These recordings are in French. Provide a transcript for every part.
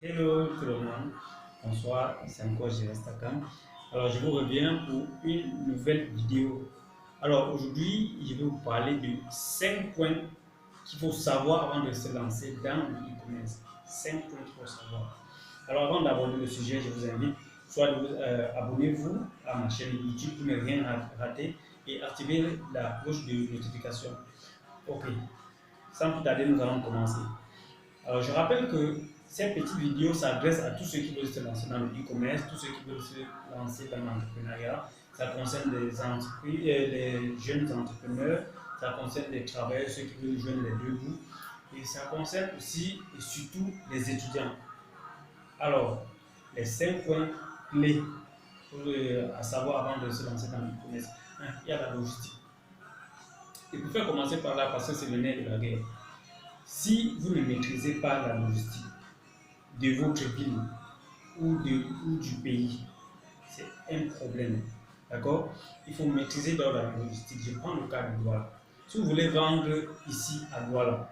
Hello tout le monde, bonsoir, c'est encore Takam. Alors je vous reviens pour une nouvelle vidéo. Alors aujourd'hui, je vais vous parler de 5 points qu'il faut savoir avant de se lancer dans le e-commerce. 5 points qu'il faut savoir. Alors avant d'aborder le sujet, je vous invite soit de abonnez-vous à ma chaîne YouTube pour ne rien rater et activer la cloche de notification. Ok, sans plus tarder, nous allons commencer. Alors, je rappelle que cette petite vidéo s'adresse à tous ceux qui veulent se lancer dans le e-commerce, tous ceux qui veulent se lancer dans l'entrepreneuriat. Ça concerne les entreprises, les jeunes entrepreneurs, ça concerne les travailleurs, ceux qui veulent joindre les deux bouts, et ça concerne aussi et surtout les étudiants. Alors, les 5 points clés à savoir avant de se lancer dans le e-commerce. Il y a la logistique. Et pour faire commencer par là, parce que c'est le nerf de la guerre. Si vous ne maîtrisez pas la logistique de votre ville ou du pays, c'est un problème. D'accord? Il faut maîtriser dans la logistique. Je prends le cas de Douala. Si vous voulez vendre ici à Douala,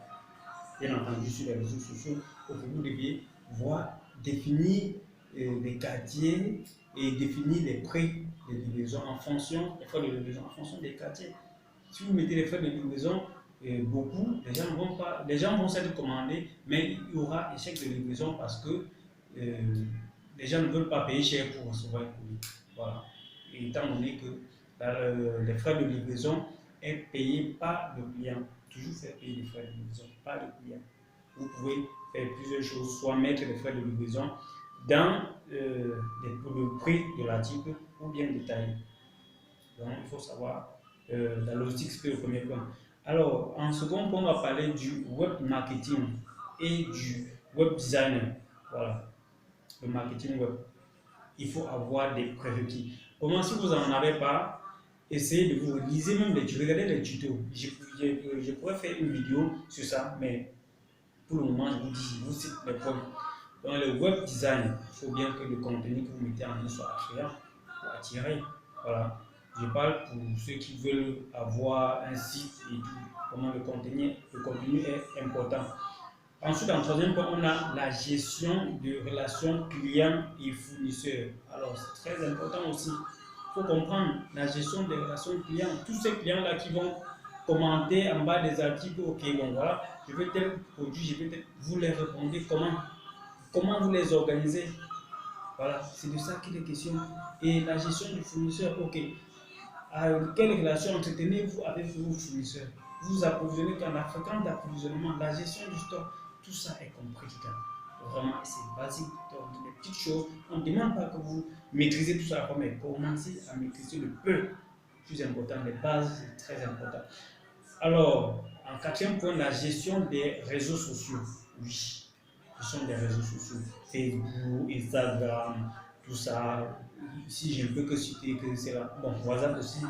bien entendu sur les réseaux sociaux, vous devez définir des quartiers et définir les prix de livraison en fonction, les frais de livraison en fonction des quartiers. Si vous mettez les frais de livraison, beaucoup, les gens vont s'être commandés, mais il y aura échec de livraison parce que les gens ne veulent pas payer cher pour recevoir un colis. Voilà. Et étant donné que les frais de livraison est payé par le client, toujours faire payer les frais de livraison par le client. Vous pouvez faire plusieurs choses, soit mettre les frais de livraison dans le prix de l'article ou bien détaillé. Donc, il faut savoir la logistique, c'est le premier point. Alors, en second point, on va parler du web marketing et du web designer. Voilà, le marketing web. Il faut avoir des prérequis. Comment, si vous n'en avez pas, essayez de vous lisez même les tutos, regardez les tutos. Je pourrais faire une vidéo sur ça, mais pour le moment, je vous cite les points. Dans le web design, il faut bien que le contenu que vous mettez en ligne soit attrayant pour attirer. Voilà. Je parle pour ceux qui veulent avoir un site et tout, comment le contenu est important. Ensuite, en troisième point, on a la gestion de relations clients et fournisseurs. Alors, c'est très important aussi. Il faut comprendre la gestion des relations clients. Tous ces clients-là qui vont commenter en bas des articles, ok, bon voilà, je veux tel produit, je veux tel, vous les répondez comment vous les organisez. Voilà, c'est de ça qu'il est question. Et la gestion du fournisseur, ok. Quelle relation entretenez-vous avec vos fournisseurs? Vous approvisionnez quand la fréquence d'approvisionnement, la gestion du stock, tout ça est compris dedans. Vraiment, c'est basique, donc des petites choses. On ne demande pas que vous maîtrisez tout ça, mais commencez à maîtriser le peu plus important, les bases, c'est très important. Alors, en quatrième point, la gestion des réseaux sociaux. Oui, gestion des réseaux sociaux. Facebook, Instagram, tout ça. Ici, je ne peux que citer que c'est là. Bon, WhatsApp aussi.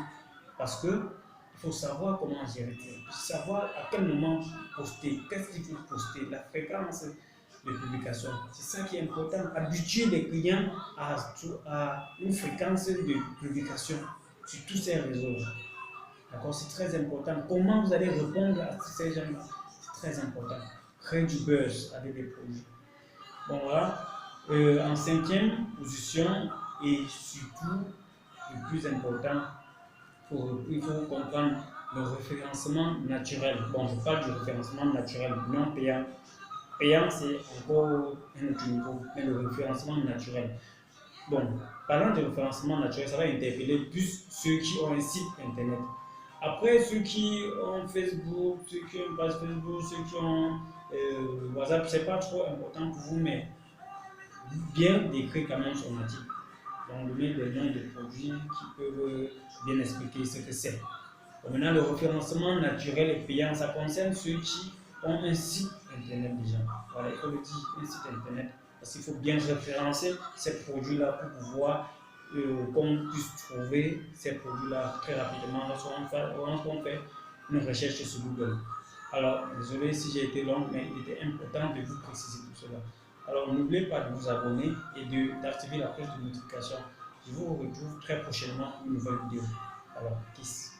Parce que il faut savoir comment gérer. Il faut savoir à quel moment poster, qu'est-ce qu'il faut poster, la fréquence de publication. C'est ça qui est important. Habituer les clients à une fréquence de publication sur tous ces réseaux. D'accord, c'est très important. Comment vous allez répondre à ces gens-là, c'est très important. Créer du buzz avec des produits. Bon, voilà. En cinquième position, et surtout, le plus important, il faut comprendre le référencement naturel. Bon, je parle du référencement naturel, non payant. Payant, c'est encore un autre niveau, mais le référencement naturel. Bon, parlant de référencement naturel, ça va interpeller plus ceux qui ont un site internet. Après, ceux qui ont Facebook, ceux qui ont une page Facebook, ceux qui ont WhatsApp, c'est pas trop important pour vous, mais bien décrire quand même son article. Donc, donner des noms de produits qui peuvent bien expliquer ce que c'est. Maintenant, le référencement naturel et payant, ça concerne ceux qui ont un site internet déjà. Voilà, il faut le dire, un site internet. Parce qu'il faut bien référencer ces produits-là pour pouvoir qu'on puisse trouver ces produits-là très rapidement lorsqu'on fait une recherche sur Google. Alors, désolé si j'ai été long, mais il était important de vous préciser tout cela. Alors, n'oubliez pas de vous abonner et d'activer la cloche de notification. Je vous retrouve très prochainement pour une nouvelle vidéo. Alors, kiss.